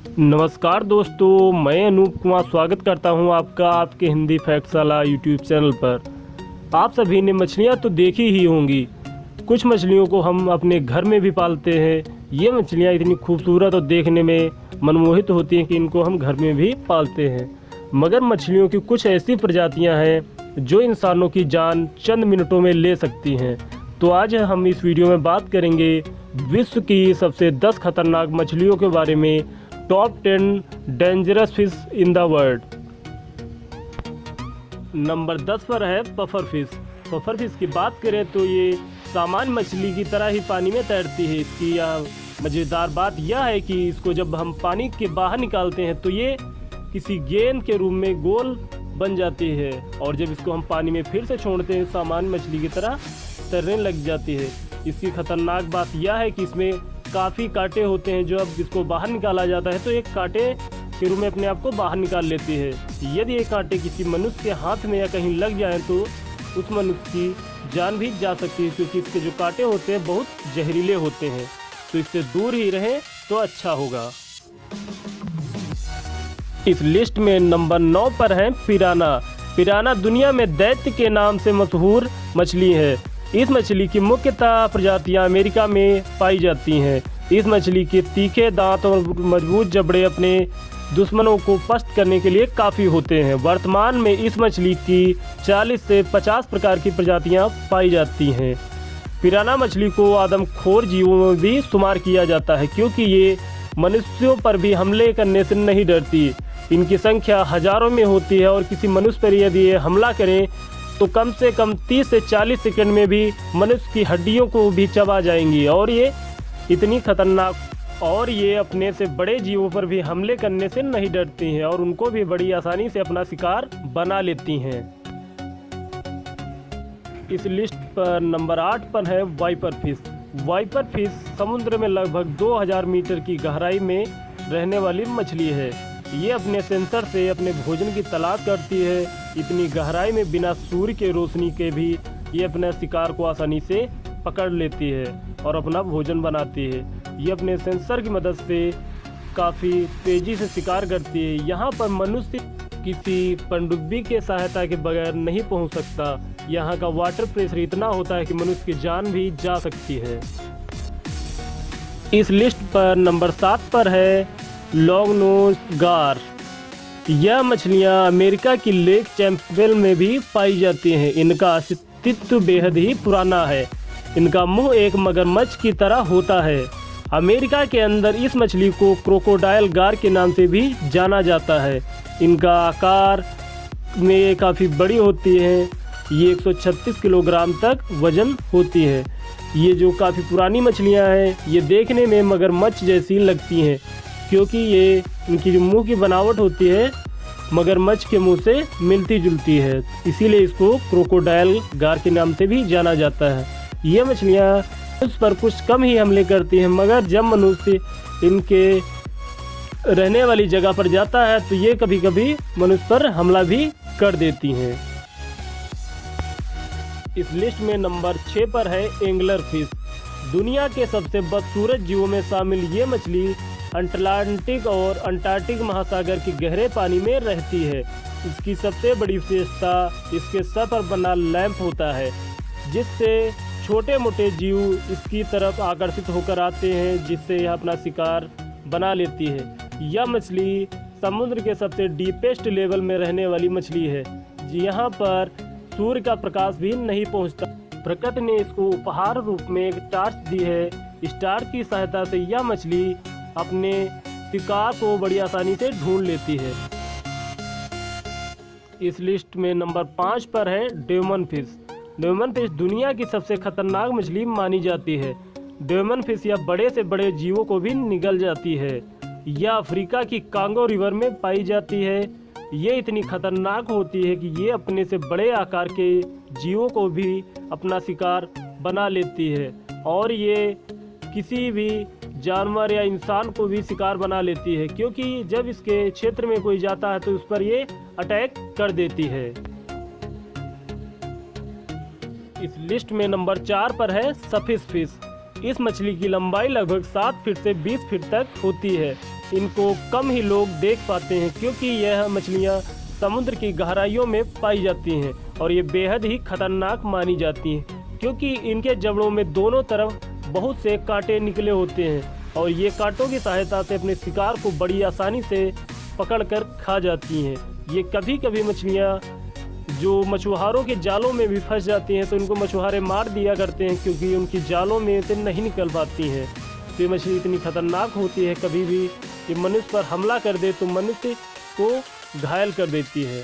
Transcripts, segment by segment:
नमस्कार दोस्तों, मैं अनूप कुमार स्वागत करता हूं आपका आपके हिंदी फैक्ट्स वाला यूट्यूब चैनल पर। आप सभी ने मछलियां तो देखी ही होंगी। कुछ मछलियों को हम अपने घर में भी पालते हैं। ये मछलियां इतनी खूबसूरत और देखने में मनमोहित होती हैं कि इनको हम घर में भी पालते हैं। मगर मछलियों की कुछ ऐसी प्रजातियां हैं जो इंसानों की जान चंद मिनटों में ले सकती हैं। तो आज हम इस वीडियो में बात करेंगे विश्व की सबसे 10 खतरनाक मछलियों के बारे में। Top 10 dangerous fish in the world. Number 10 पर है पफर फिश। पफर फिश की बात करें तो ये सामान्य मछली की तरह ही पानी में तैरती है। इसकी यह मज़ेदार बात यह है कि इसको जब हम पानी के बाहर निकालते हैं तो ये किसी गेंद के रूप में गोल बन जाती है, और जब इसको हम पानी में फिर से छोड़ते हैं सामान्य मछली की तरह तैरने लग जाती है। इसकी खतरनाक बात यह है कि इसमें काफ़ी कांटे होते हैं। जो अब इसको बाहर निकाला जाता है तो एक कांटे के रूप में अपने आप को बाहर निकाल लेती है। यदि ये कांटे किसी मनुष्य के हाथ में या कहीं लग जाएं तो उस मनुष्य की जान भी जा सकती है, क्योंकि इसके जो कांटे होते हैं बहुत जहरीले होते हैं। तो इससे दूर ही रहें तो अच्छा होगा। इस लिस्ट में नंबर 9 पर है पिराना। पिराना दुनिया में दैत्य के नाम से मशहूर मछली है। इस मछली की मुख्यतः प्रजातियां अमेरिका में पाई जाती हैं। इस मछली के तीखे दांत और मजबूत जबड़े अपने दुश्मनों को पस्त करने के लिए काफ़ी होते हैं। वर्तमान में इस मछली की 40 से 50 प्रकार की प्रजातियां पाई जाती हैं। पिराना मछली को आदमखोर जीवों में भी शुमार किया जाता है, क्योंकि ये मनुष्यों पर भी हमले करने से नहीं डरती। इनकी संख्या हजारों में होती है, और किसी मनुष्य पर यदि ये हमला करें तो कम से कम 30 से 40 सेकंड में भी मनुष्य की हड्डियों को भी चबा जाएंगी। और ये इतनी खतरनाक, और ये अपने से बड़े जीवों पर भी हमले करने से नहीं डरती हैं, और उनको भी बड़ी आसानी से अपना शिकार बना लेती हैं। इस लिस्ट पर नंबर 8 पर है वाइपर फिश। वाइपर फिश समुद्र में लगभग 2000 मीटर की गहराई में रहने वाली मछली है। ये अपने सेंसर से अपने भोजन की तलाश करती है। इतनी गहराई में बिना सूर्य के रोशनी के भी ये अपने शिकार को आसानी से पकड़ लेती है और अपना भोजन बनाती है। ये अपने सेंसर की मदद से काफ़ी तेज़ी से शिकार करती है। यहाँ पर मनुष्य किसी पनडुब्बी के सहायता के बगैर नहीं पहुँच सकता। यहाँ का वाटर प्रेशर इतना होता है कि मनुष्य की जान भी जा सकती है। इस लिस्ट पर नंबर 7 पर है लॉन्ग नोज गार। यह मछलियाँ अमेरिका की लेक चैंपबेल में भी पाई जाती हैं। इनका अस्तित्व बेहद ही पुराना है। इनका मुंह एक मगरमच्छ की तरह होता है। अमेरिका के अंदर इस मछली को क्रोकोडाइल गार के नाम से भी जाना जाता है। इनका आकार में काफ़ी बड़ी होती है। ये 136 किलोग्राम तक वजन होती है। ये जो काफ़ी पुरानी मछलियाँ हैं, ये देखने में मगरमच्छ जैसी लगती हैं, क्योंकि ये इनकी जो मुंह की बनावट होती है मगरमच्छ के मुंह से मिलती जुलती है। इसीलिए इसको क्रोकोडाइल गार के नाम से भी जाना जाता है। ये मछलियाँ उस पर कुछ कम ही हमले करती हैं, मगर जब मनुष्य इनके रहने वाली जगह पर जाता है तो ये कभी कभी मनुष्य पर हमला भी कर देती हैं। इस लिस्ट में नंबर 6 पर है एंगलर फिश। दुनिया के सबसे बदसूरत जीवों में शामिल ये मछली अटलांटिक और अंटार्कटिक महासागर के गहरे पानी में रहती है। इसकी सबसे बड़ी विशेषता इसके सर पर बना लैंप होता है, जिससे छोटे मोटे जीव इसकी तरफ आकर्षित होकर आते हैं, जिससे यह अपना शिकार बना लेती है। यह मछली समुद्र के सबसे डीपेस्ट लेवल में रहने वाली मछली है। यहाँ पर सूर्य का प्रकाश भी नहीं पहुँचता। प्रकृति ने इसको उपहार रूप में एक टार्च दी है। इस टार्च की सहायता से यह मछली अपने शिकार को बड़ी आसानी से ढूंढ लेती है। इस लिस्ट में नंबर 5 पर है डेमन फिश। डेमन फिश दुनिया की सबसे खतरनाक मछली मानी जाती है। डेमन फिश यह बड़े से बड़े जीवों को भी निगल जाती है। यह अफ्रीका की कांगो रिवर में पाई जाती है। ये इतनी खतरनाक होती है कि ये अपने से बड़े आकार के जीवों को भी अपना शिकार बना लेती है, और ये किसी भी जानवर या इंसान को भी शिकार बना लेती है, क्योंकि जब इसके क्षेत्र में कोई जाता है तो उस पर ये अटैक कर देती है। इस लिस्ट में नंबर 4 पर है सफिश फिश। इस मछली की लंबाई लगभग 7 फीट से 20 फीट तक होती है। इनको कम ही लोग देख पाते हैं, क्योंकि यह मछलियाँ समुद्र की गहराइयों में पाई जाती हैं और ये बेहद ही खतरनाक मानी जाती हैं, क्योंकि इनके जबड़ों में दोनों तरफ बहुत से कांटे निकले होते हैं और ये कांटों की सहायता से अपने शिकार को बड़ी आसानी से पकड़कर खा जाती हैं। ये कभी कभी मछलियाँ जो मछुआरों के जालों में भी फंस जाती हैं तो इनको मछुआरे मार दिया करते हैं, क्योंकि उनकी जालों में से नहीं निकल पाती हैं। तो ये मछली इतनी खतरनाक होती है, कभी भी ये मनुष्य पर हमला कर दे तो मनुष्य को घायल कर देती है।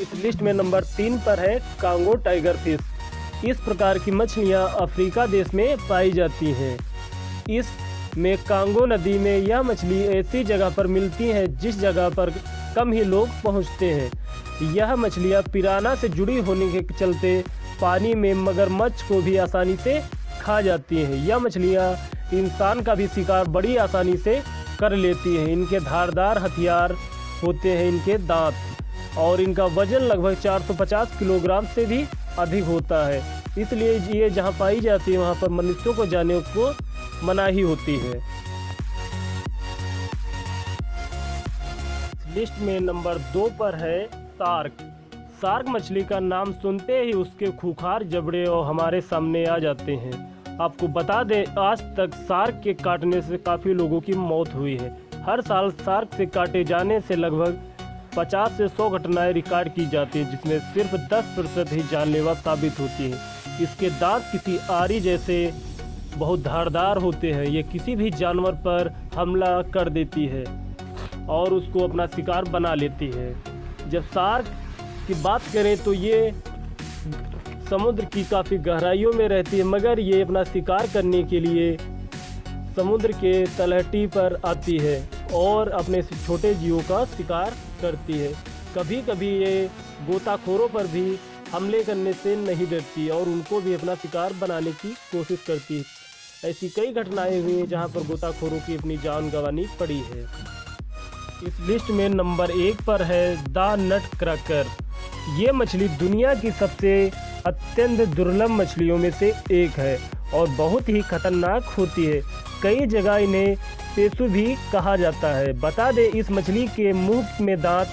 इस लिस्ट में नंबर 3 पर है कांगो टाइगर फिश। इस प्रकार की मछलियाँ अफ्रीका देश में पाई जाती हैं। इस में कांगो नदी में यह मछली ऐसी जगह पर मिलती है जिस जगह पर कम ही लोग पहुंचते हैं। यह मछलियाँ पिराना से जुड़ी होने के चलते पानी में मगरमच्छ को भी आसानी से खा जाती हैं। यह मछलियाँ इंसान का भी शिकार बड़ी आसानी से कर लेती हैं। इनके धारदार हथियार होते हैं इनके दांत, और इनका वजन लगभग 450 किलोग्राम से भी अधिक होता है। इसलिए ये जहाँ पाई जाती है वहाँ पर मनुष्यों को जाने को मनाही होती है। लिस्ट में नंबर 2 पर है शार्क। शार्क मछली का नाम सुनते ही उसके खूंखार जबड़े और हमारे सामने आ जाते हैं। आपको बता दें, आज तक शार्क के काटने से काफ़ी लोगों की मौत हुई है। हर साल शार्क से काटे जाने से लगभग 50 से 100 घटनाएं रिकॉर्ड की जाती हैं, जिसमें सिर्फ 10% ही जानलेवा साबित होती हैं। इसके दांत किसी आरी जैसे बहुत धारदार होते हैं। ये किसी भी जानवर पर हमला कर देती है और उसको अपना शिकार बना लेती है। जब शार्क की बात करें तो ये समुद्र की काफ़ी गहराइयों में रहती है, मगर ये अपना शिकार करने के लिए समुद्र के तलहटी पर आती है और अपने छोटे जीवों का शिकार करती है। कभी कभी ये गोताखोरों पर भी हमले करने से नहीं डरती और उनको भी अपना शिकार बनाने की कोशिश करती है। ऐसी कई घटनाएं हुई हैं जहां पर गोताखोरों की अपनी जान गंवानी पड़ी है। इस लिस्ट में नंबर 1 पर है द नट क्रैकर। ये मछली दुनिया की सबसे अत्यंत दुर्लभ मछलियों में से एक है और बहुत ही खतरनाक होती है। कई जगह इन्हें पेशु भी कहा जाता है। बता दें, इस मछली के मुंह में दांत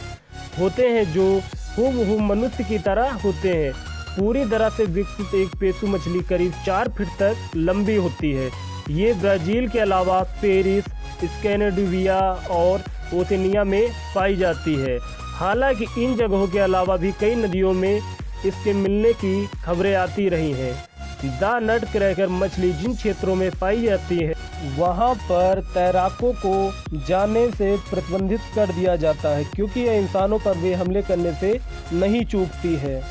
होते हैं जो हूबहू मनुष्य की तरह होते हैं। पूरी तरह से विकसित एक पेशु मछली करीब 4 फीट तक लंबी होती है। ये ब्राज़ील के अलावा पेरिस, स्कैंडिनेविया और ओसेनिया में पाई जाती है। हालांकि इन जगहों के अलावा भी कई नदियों में इसके मिलने की खबरें आती रही हैं। द नट क्रैकर मछली जिन क्षेत्रों में पाई जाती है वहां पर तैराकों को जाने से प्रतिबंधित कर दिया जाता है, क्योंकि यह इंसानों पर भी हमले करने से नहीं चूकती है।